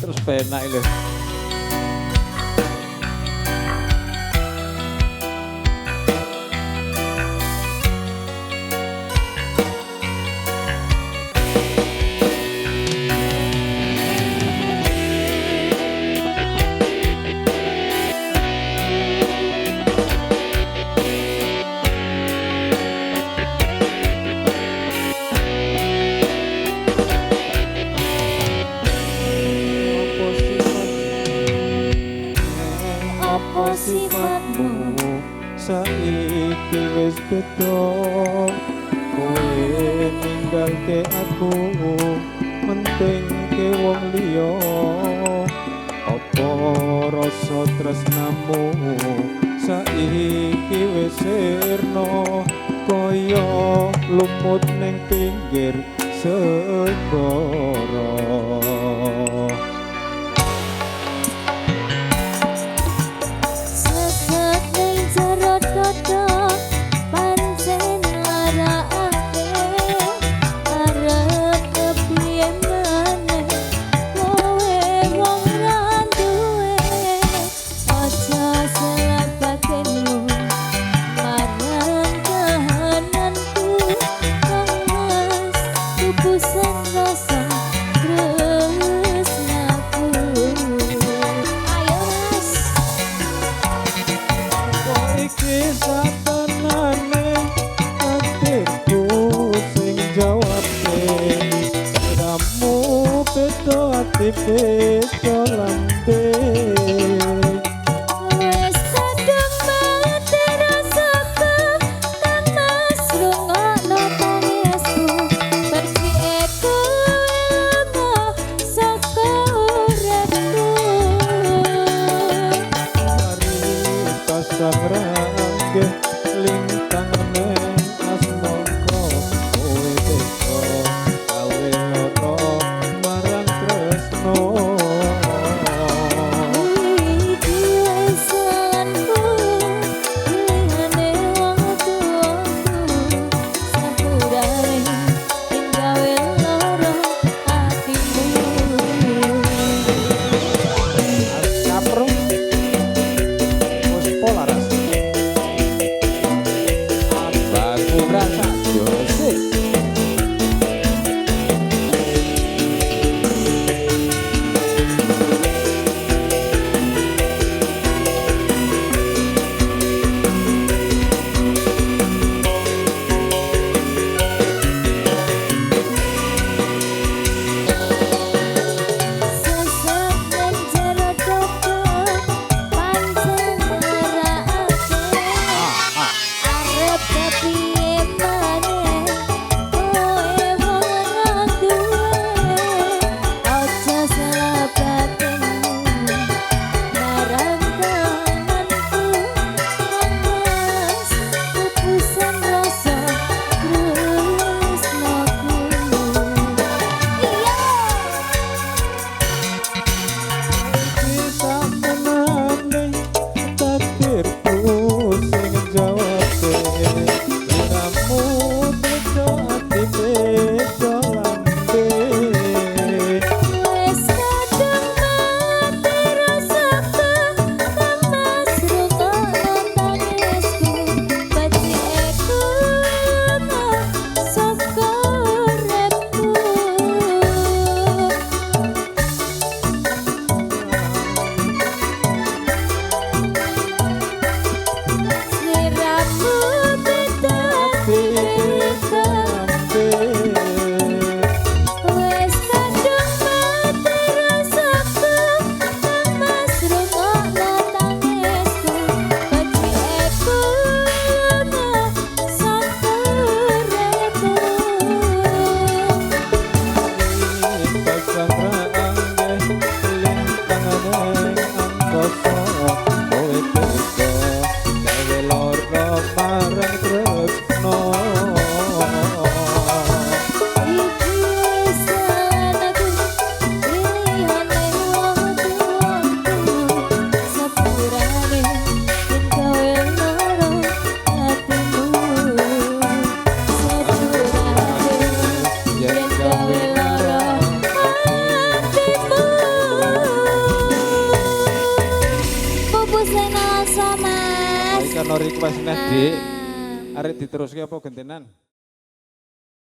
Terus penak lho. Apa sifatmu saiki wis beda, kowe ninggalke aku mentingke wong liya. Apa rasa tresnamu saiki wis sirna, kaya lumut ning pinggir segara. sesat ning jero dodo pancen arake arep kepiye maneh kowe wong ra duwe aja salah batinmu marang kahananku mas kubusan rasa tresnaku ayo mas Iki satenane takdirku sing jawabke, kamu beda ati beda lambe. wes kadung mati rasaku kan mas rungokno tangisku pergi kowe saka uripku Mari pasang rangge lintang neng asmoko, kowe beda gawe loro marang tresno. sing nasa mas. Iki ono request neh, Dik. Ah. Arek diteruske apa gentenan?